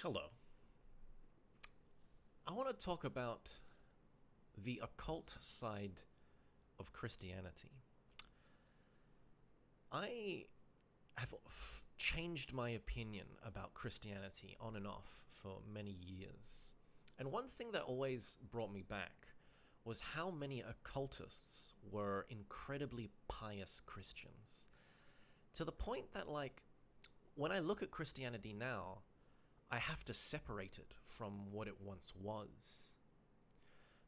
Hello. I want to talk about the occult side of Christianity. I have changed my opinion about Christianity on and off for many years. And one thing that always brought me back was how many occultists were incredibly pious Christians. To the point that, when I look at Christianity now, I have to separate it from what it once was.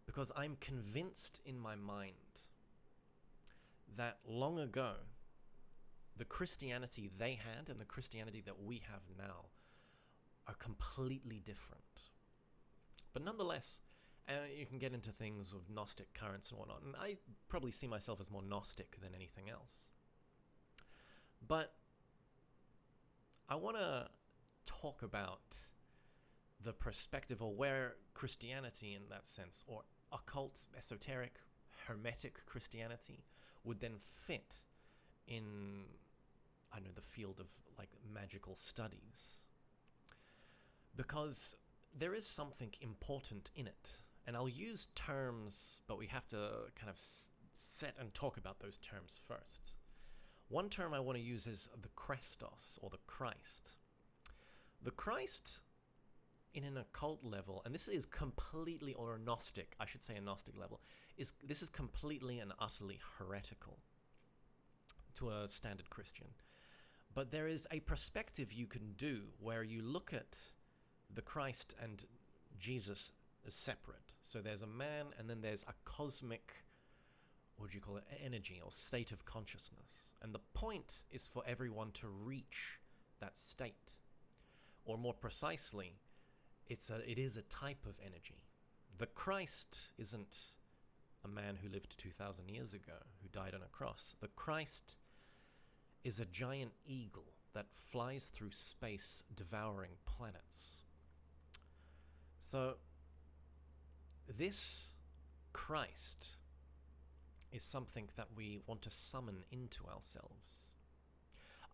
Because I'm convinced in my mind that long ago, the Christianity they had and the Christianity that we have now are completely different. But nonetheless, you can get into things of Gnostic currents and whatnot, and I probably see myself as more Gnostic than anything else. But I want to talk about the perspective, or where Christianity in that sense, or occult, esoteric, hermetic Christianity would then fit in, I don't know, the field of magical studies. Because there is something important in it. And I'll use terms, but we have to kind of set and talk about those terms first. One term I want to use is the Christos, or the Christ. The Christ, in an occult level, and this is completely, or a Gnostic, I should say a Gnostic level, this is completely and utterly heretical to a standard Christian. But there is a perspective you can do where you look at the Christ and Jesus as separate. So there's a man, and then there's a cosmic, what do you call it, energy or state of consciousness. And the point is for everyone to reach that state. Or more precisely, it is a type of energy. The Christ isn't a man who lived 2,000 years ago, who died on a cross. The Christ is a giant eagle that flies through space, devouring planets. So, this Christ is something that we want to summon into ourselves.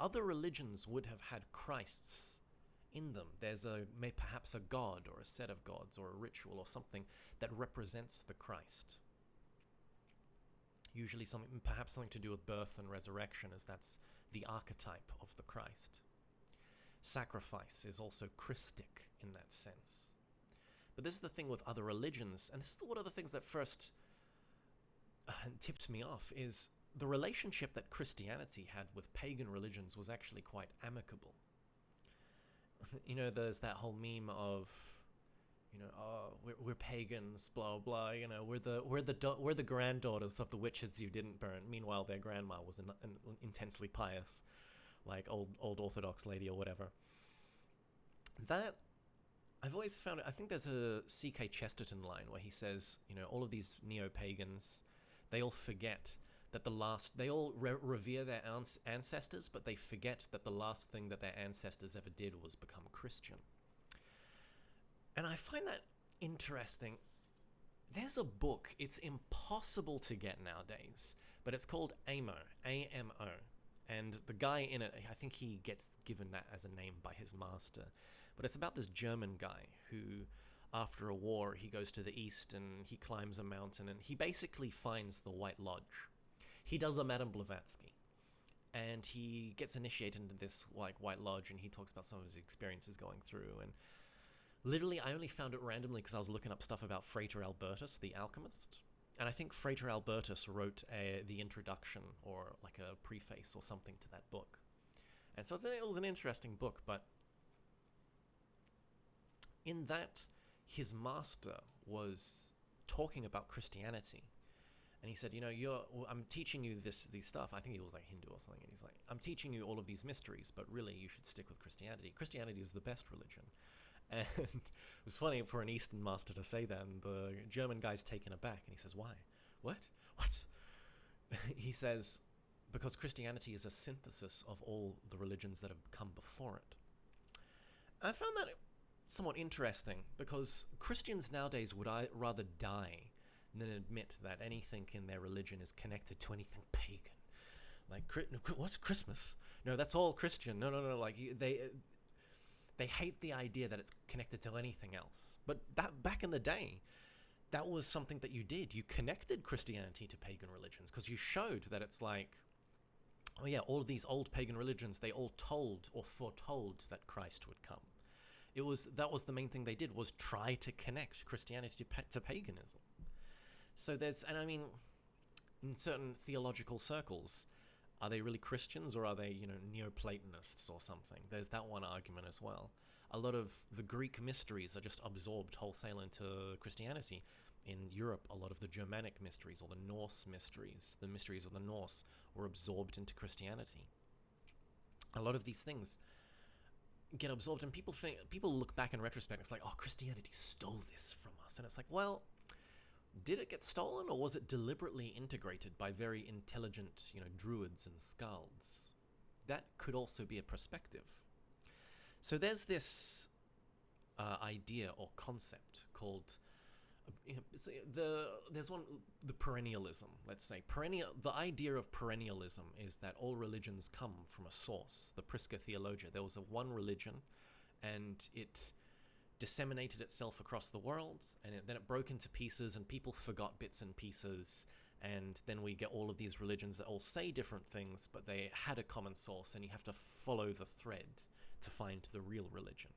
Other religions would have had Christs in them. There's perhaps a god or a set of gods or a ritual or something that represents the Christ. Usually perhaps something to do with birth and resurrection, as that's the archetype of the Christ. Sacrifice is also Christic in that sense. But this is the thing with other religions, and this is one of the things that first tipped me off, is the relationship that Christianity had with pagan religions was actually quite amicable. You know, there's that whole meme of, oh, we're pagans, blah blah. We're the granddaughters of the witches you didn't burn. Meanwhile, their grandma was intensely pious, like old Orthodox lady or whatever. That I've always found it. I think there's a C.K. Chesterton line where he says, all of these neo-pagans, they all forget that they all revere their ancestors, but they forget that the last thing that their ancestors ever did was become Christian. And I find that interesting. There's a book, it's impossible to get nowadays, but it's called AMO, A-M-O. And the guy in it, I think he gets given that as a name by his master. But it's about this German guy who, after a war, he goes to the east and he climbs a mountain and he basically finds the White Lodge. He does a Madame Blavatsky, and he gets initiated into this White Lodge, and he talks about some of his experiences going through. And literally, I only found it randomly because I was looking up stuff about Frater Albertus, the alchemist. And I think Frater Albertus wrote the introduction, or like a preface or something to that book. And so it was an interesting book, but in that, his master was talking about Christianity. And he said, I'm teaching you these stuff. I think he was like Hindu or something. And he's like, I'm teaching you all of these mysteries, but really you should stick with Christianity. Christianity is the best religion. And it was funny for an Eastern master to say that. And the German guy's taken aback. And he says, why? What? He says, because Christianity is a synthesis of all the religions that have come before it. And I found that somewhat interesting, because Christians nowadays would rather die than admit that anything in their religion is connected to anything pagan. Like, what's Christmas? No, that's all Christian. No. Like, They hate the idea that it's connected to anything else. But that back in the day, that was something that you did. You connected Christianity to pagan religions because you showed that it's like, oh yeah, all of these old pagan religions, they all told or foretold that Christ would come. That was the main thing they did, was try to connect Christianity to paganism. So and I mean, in certain theological circles, are they really Christians or are they, Neoplatonists or something? There's that one argument as well. A lot of the Greek mysteries are just absorbed wholesale into Christianity. In Europe, a lot of the Germanic mysteries or the Norse mysteries, the mysteries of the Norse, were absorbed into Christianity. A lot of these things get absorbed, and people look back in retrospect, it's like, oh, Christianity stole this from us. And it's like, well, did it get stolen, or was it deliberately integrated by very intelligent, druids and skalds? That could also be a perspective. So there's this idea or concept called the perennialism. Let's say the idea of perennialism is that all religions come from a source. The Prisca Theologia. There was one religion, and it disseminated itself across the world, and then it broke into pieces, and people forgot bits and pieces, and then we get all of these religions that all say different things, but they had a common source, and you have to follow the thread to find the real religion.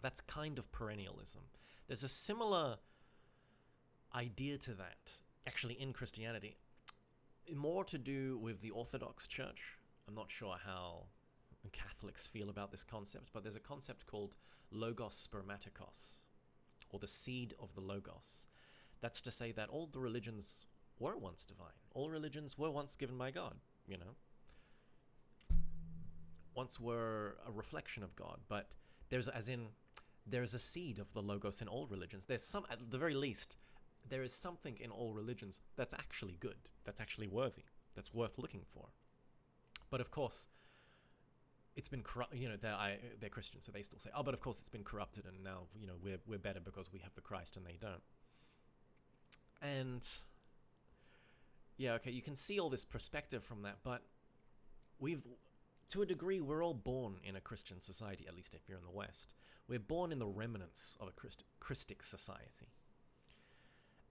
That's kind of perennialism. There's a similar idea to that, actually, in Christianity. More to do with the Orthodox Church. I'm not sure how Catholics feel about this concept, but there's a concept called Logos Spermatikos, or the seed of the Logos. That's to say that all the religions were once divine. All religions were once given by God, Once were a reflection of God, but there's a seed of the Logos in all religions. There's some, at the very least, there is something in all religions that's actually good, that's actually worthy, that's worth looking for. But of course, it's been corrupt. They're Christians, so they still say, "Oh, but of course it's been corrupted, and now we're better because we have the Christ, and they don't." And yeah, okay, you can see all this perspective from that, but to a degree, we're all born in a Christian society. At least if you're in the West, we're born in the remnants of a Christic society,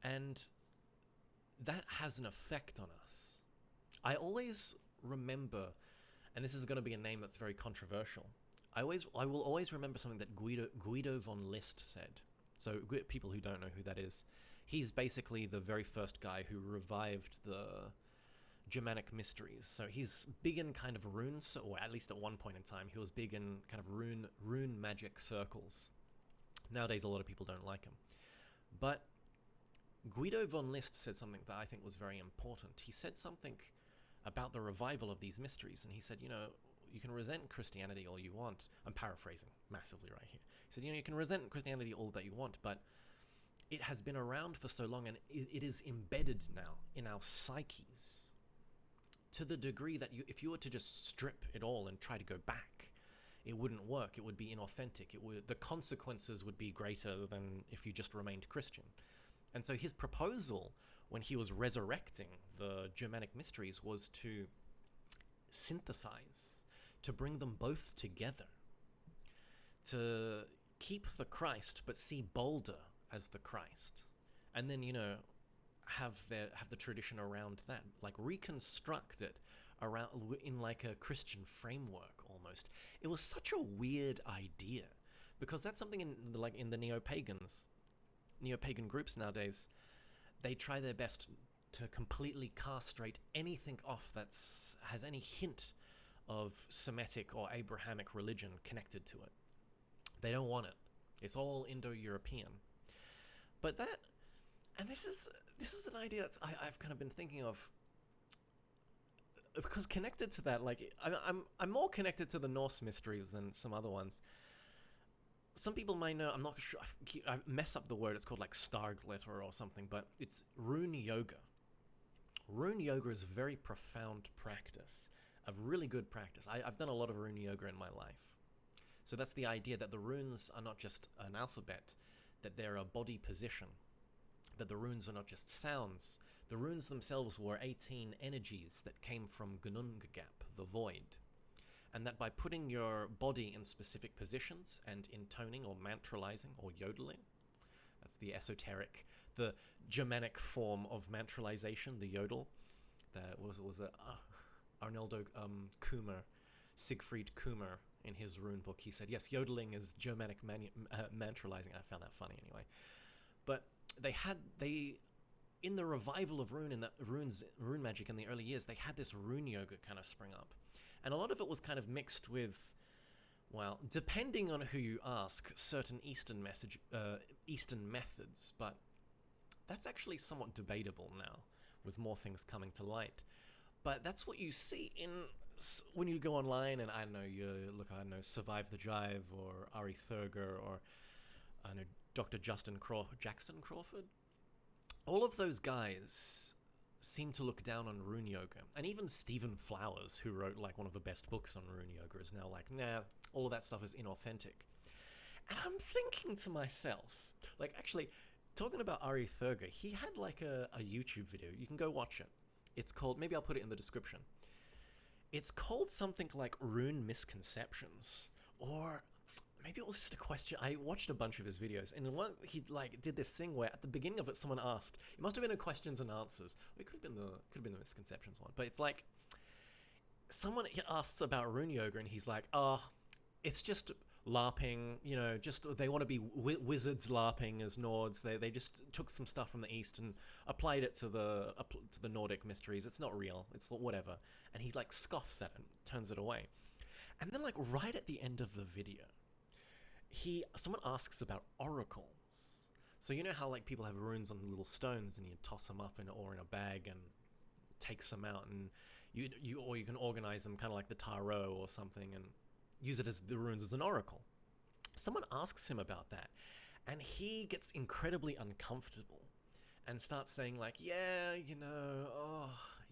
and that has an effect on us. I always remember. And this is going to be a name that's very controversial. I will always remember something that Guido von List said. So people who don't know who that is, he's basically the very first guy who revived the Germanic mysteries. So he's big in kind of runes, or at least at one point in time, he was big in kind of rune magic circles. Nowadays, a lot of people don't like him. But Guido von List said something that I think was very important. He said something about the revival of these mysteries, and he said, you can resent Christianity all you want. I'm paraphrasing massively right here. He said, you can resent Christianity all that you want, but it has been around for so long, and it is embedded now in our psyches to the degree that if you were to just strip it all and try to go back, it wouldn't work. It would be inauthentic. The consequences would be greater than if you just remained Christian. And so his proposal when he was resurrecting the Germanic mysteries was to synthesize, to bring them both together, to keep the Christ but see Balder as the Christ, and then have the tradition around that, like reconstruct it around in like a Christian framework almost. It was such a weird idea, because that's something in the neo-pagan groups nowadays. They try their best to completely castrate anything off that has any hint of Semitic or Abrahamic religion connected to it. They don't want it. It's all Indo-European. But this is an idea that I've kind of been thinking of, because connected to that, like I'm more connected to the Norse mysteries than some other ones. Some people might know, I'm not sure, I mess up the word, it's called like Starglitter or something, but it's Roon Yoga. Roon Yoga is a very profound practice, a really good practice. I've done a lot of Roon Yoga in my life. So that's the idea that the runes are not just an alphabet, that they're a body position, that the runes are not just sounds. The runes themselves were 18 energies that came from Gunungagap, the void. and that by putting your body in specific positions and intoning or mantralizing or yodeling, that's the esoteric, the Germanic form of mantralization, the yodel. That was a Arnoldo Kummer, Siegfried Kummer, in his rune book. He said, yes, yodeling is Germanic mantralizing. I found that funny anyway. But they in the revival of rune, in the rune magic in the early years, they had this rune yoga kind of spring up. And a lot of it was kind of mixed with, well, depending on who you ask, certain Eastern methods, but that's actually somewhat debatable now, with more things coming to light. But that's what you see when you go online and, I don't know, Survive the Jive, or Ari Thurger, or I know Dr. Jackson Crawford. All of those guys seem to look down on rune yoga. And even Stephen Flowers, who wrote like one of the best books on rune yoga, is now like, nah, all of that stuff is inauthentic. And I'm thinking to myself, like, actually, talking about Ari Thurger, he had like a YouTube video. You can go watch it. It's called, maybe I'll put it in the description. It's called something like Rune Misconceptions, or maybe it was just a question. I watched a bunch of his videos, and one he like did this thing where at the beginning of it, someone asked. It must have been a questions and answers. It could have been the misconceptions one, but it's like someone asks about rune yoga, and he's like, it's just LARPing, just they want to be wizards LARPing as Nords. They just took some stuff from the East and applied it to the Nordic mysteries. It's not real. It's whatever. And he like scoffs at it and turns it away. And then like right at the end of the video, someone asks about oracles. So you know how like people have runes on little stones and you toss them up in a bag and takes them out, and you can organize them kind of like the tarot or something and use it as the runes as an oracle. Someone asks him about that, and he gets incredibly uncomfortable and starts saying like, yeah, you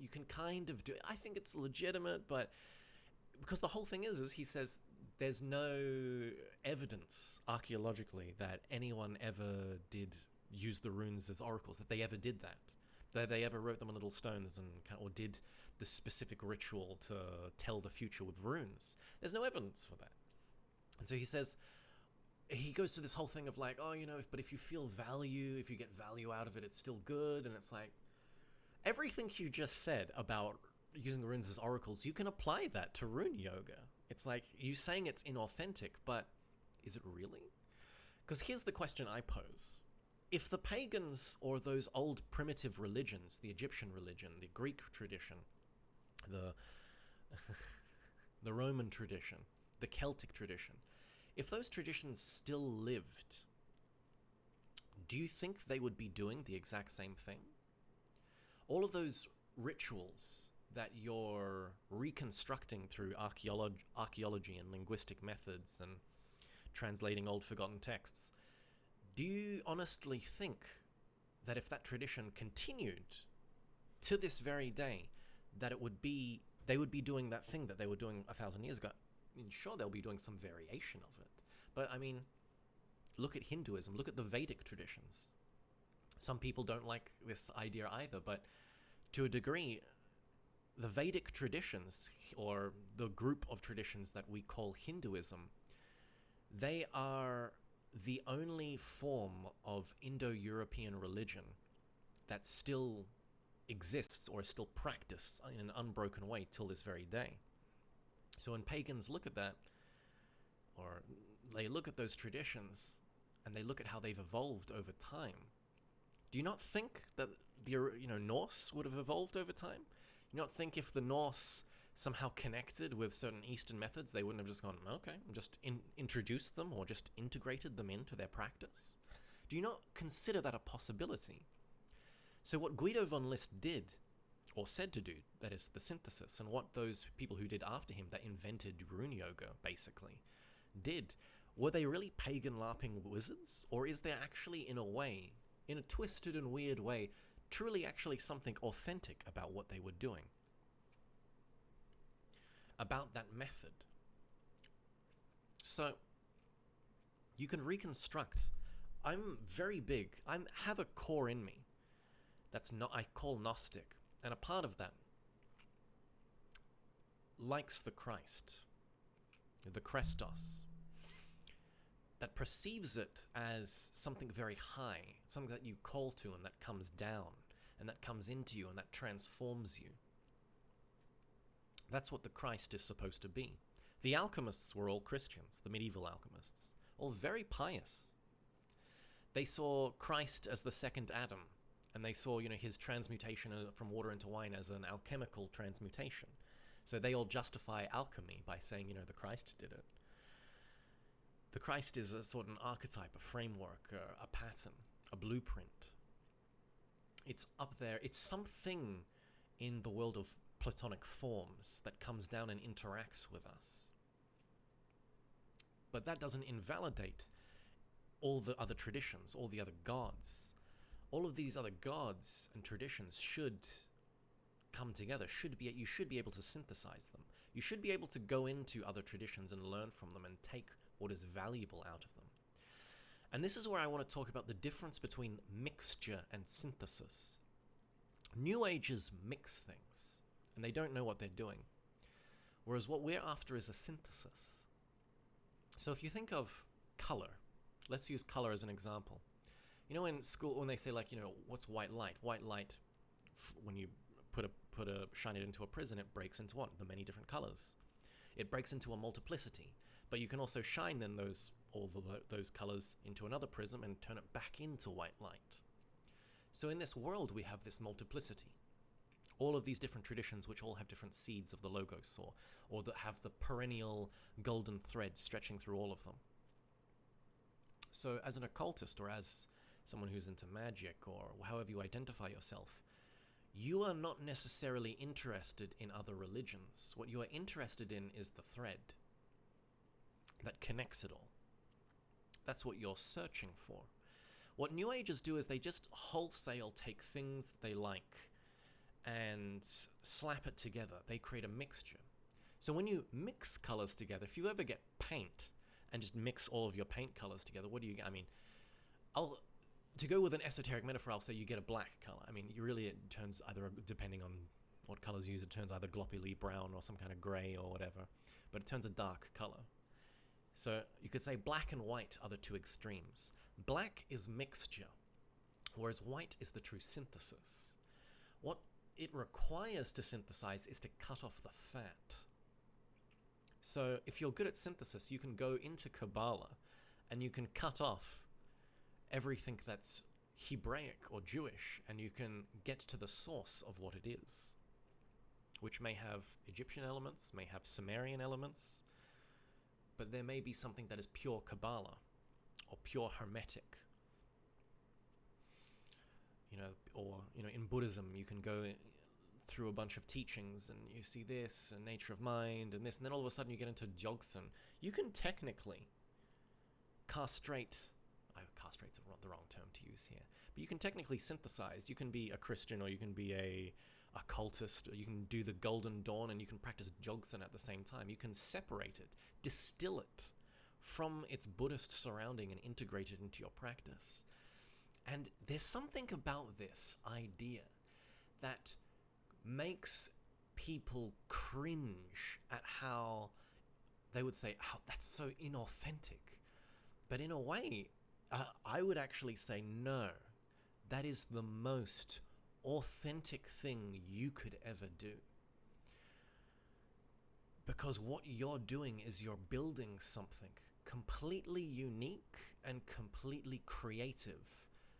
can kind of do it. I think it's legitimate, but because the whole thing is he says there's no evidence archaeologically that anyone ever did use the runes as oracles, that they ever did that they ever wrote them on little stones or did the specific ritual to tell the future with runes. There's no evidence for that. And so he says, he goes to this whole thing of like, but if you feel value, if you get value out of it, it's still good. And it's like, everything you just said about using runes as oracles, you can apply that to rune yoga. It's like, you saying it's inauthentic, but is it really? Because here's the question I pose. If the pagans, or those old primitive religions, the Egyptian religion, the Greek tradition, the Roman tradition, the Celtic tradition, if those traditions still lived, do you think they would be doing the exact same thing? All of those rituals that you're reconstructing through archaeology and linguistic methods and translating old forgotten texts, do you honestly think that if that tradition continued to this very day, that they would be doing that thing that they were doing 1,000 years ago? I mean, sure, they'll be doing some variation of it. But I mean, look at Hinduism, look at the Vedic traditions. Some people don't like this idea either, but to a degree, the Vedic traditions, or the group of traditions that we call Hinduism, they are the only form of Indo-European religion that still exists or is still practiced in an unbroken way till this very day. So when pagans look at that, or they look at those traditions and they look at how they've evolved over time, do you not think that the Norse would have evolved over time? You not think if the Norse somehow connected with certain Eastern methods, they wouldn't have just gone, okay, just introduced them or just integrated them into their practice? Do you not consider that a possibility? So what Guido von List did, or said to do, that is the synthesis, and what those people who did after him that invented rune yoga, basically, did, were they really pagan LARPing wizards? Or is there actually, in a way, in a twisted and weird way, truly actually something authentic about what they were doing? About that method. So, you can reconstruct. I'm very big. I have a core in me that's not, I call Gnostic. And a part of that likes the Christ. the Christos, that perceives it as something very high, something that you call to and that comes down and that comes into you and that transforms you. That's what the Christ is supposed to be. The alchemists were all Christians, the medieval alchemists, all very pious. They saw Christ as the second Adam, and they saw, his transmutation from water into wine as an alchemical transmutation. So they all justify alchemy by saying, the Christ did it. The Christ is a sort of an archetype, a framework, a pattern, a blueprint. It's up there. It's something in the world of Platonic forms that comes down and interacts with us. But that doesn't invalidate all the other traditions, all the other gods. All of these other gods and traditions should come together. You should be able to synthesize them. You should be able to go into other traditions and learn from them and take what is valuable out of them. And this is where I want to talk about the difference between mixture and synthesis. New Agers mix things, and they don't know what they're doing. Whereas what we're after is a synthesis. So if you think of color, let's use color as an example. In school, when they say, what's white light? White light, when you shine it into a prism, it breaks into what? The many different colors. It breaks into a multiplicity. But you can also shine then those colors into another prism and turn it back into white light. So in this world, we have this multiplicity. All of these different traditions, which all have different seeds of the Logos, or that have the perennial golden thread stretching through all of them. So as an occultist, or as someone who's into magic, or however you identify yourself, you are not necessarily interested in other religions. What you are interested in is the thread that connects it all. That's what you're searching for. What New Agers do is they just wholesale take things they like and slap it together. They create a mixture. So when you mix colors together, if you ever get paint and just mix all of your paint colors together, what do you get? To go with an esoteric metaphor, I'll say you get a black color. It turns either, depending on what colors you use, it turns either gloppily brown or some kind of gray or whatever, but it turns a dark color. So you could say black and white are the two extremes. Black is mixture, whereas white is the true synthesis. What it requires to synthesize is to cut off the fat. So if you're good at synthesis, you can go into Kabbalah and you can cut off everything that's Hebraic or Jewish, and you can get to the source of what it is, which may have Egyptian elements, may have Sumerian elements, but there may be something that is pure Kabbalah or pure Hermetic. In Buddhism, you can go through a bunch of teachings and you see this and nature of mind and this, and then all of a sudden you get into Jogsen. You can technically castrate's the wrong term to use here, but you can technically synthesize. You can be a Christian, or you can be a occultist, or you can do the Golden Dawn and you can practice Jogsen at the same time. You can separate it, distill it from its Buddhist surrounding and integrate it into your practice. And there's something about this idea that makes people cringe at how they would say, "Oh, that's so inauthentic." But in a way, I would actually say, no, that is the most authentic thing you could ever do. Because what you're doing is you're building something completely unique and completely creative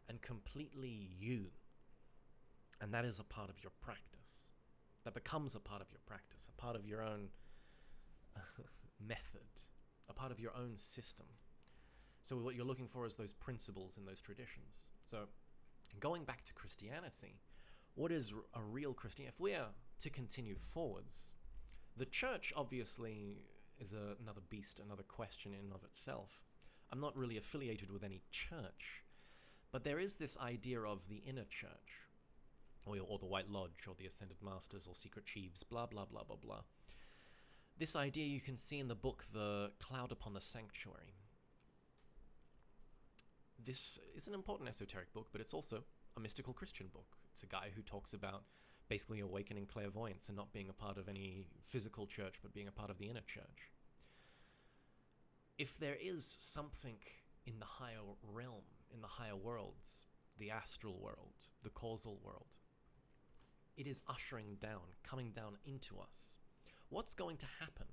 and completely you. And that is a part of your practice. That becomes a part of your practice, a part of your own method, a part of your own system. So what you're looking for is those principles and those traditions. So going back to Christianity, what is a real Christian? If we are to continue forwards, the church obviously is another beast, another question in and of itself. I'm not really affiliated with any church, but there is this idea of the inner church, or the White Lodge, or the Ascended Masters, or Secret Chiefs, blah, blah, blah, blah, blah. This idea you can see in the book, The Cloud Upon the Sanctuary. This is an important esoteric book, but it's also a mystical Christian book. It's a guy who talks about basically awakening clairvoyance and not being a part of any physical church, but being a part of the inner church. if there is something in the higher realm, in the higher worlds, the astral world, the causal world, it is ushering down, coming down into us. What's going to happen?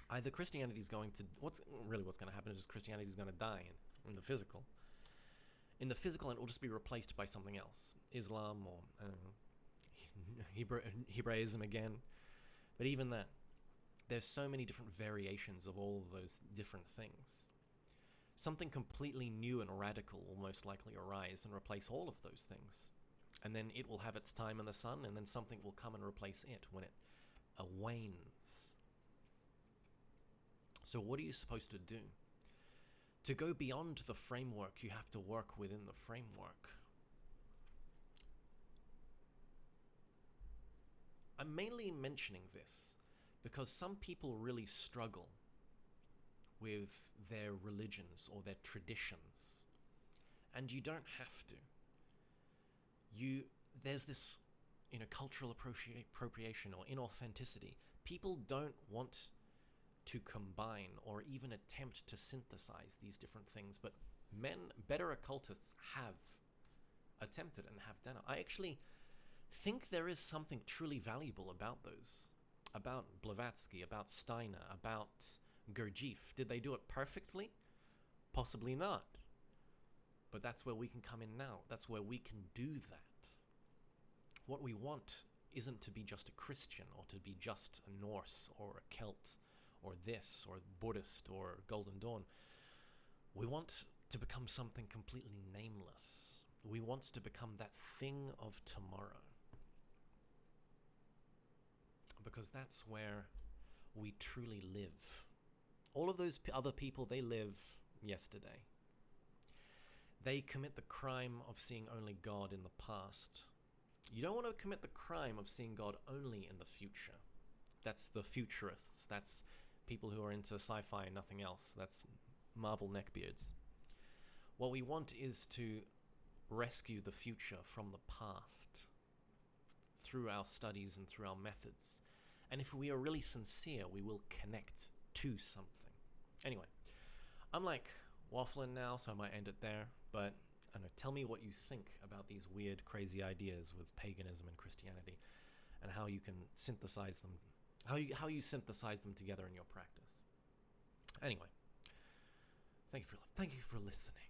Either Christianity is going to, what's going to happen is Christianity is going to die in the physical. In the physical, and it will just be replaced by something else. Islam or, I don't know, Hebraism again. But even that, there's so many different variations of all of those different things. Something completely new and radical will most likely arise and replace all of those things. And then it will have its time in the sun, and then something will come and replace it when it wanes. So what are you supposed to do? To go beyond the framework, you have to work within the framework. I'm mainly mentioning this because some people really struggle with their religions or their traditions. And you don't have to. There's this, cultural appropriation or inauthenticity. People don't want to combine or even attempt to synthesize these different things, but better occultists have attempted and have done it. I actually think there is something truly valuable about those, about Blavatsky, about Steiner, about Gurdjieff. Did they do it perfectly? Possibly not. But that's where we can come in now. That's where we can do that. What we want isn't to be just a Christian or to be just a Norse or a Celt or this or Buddhist or Golden Dawn. We want to become something completely nameless. We want to become that thing of tomorrow. Because that's where we truly live. All of those other people, they live yesterday. They commit the crime of seeing only God in the past. You don't want to commit the crime of seeing God only in the future. That's the futurists. That's people who are into sci-fi and nothing else. That's Marvel neckbeards. What we want is to rescue the future from the past through our studies and through our methods. And if we are really sincere, we will connect to something. Anyway, I'm waffling now, so I might end it there. But I don't know, tell me what you think about these weird, crazy ideas with paganism and Christianity, and how you can synthesize them, how you synthesize them together in your practice. Anyway, thank you for listening.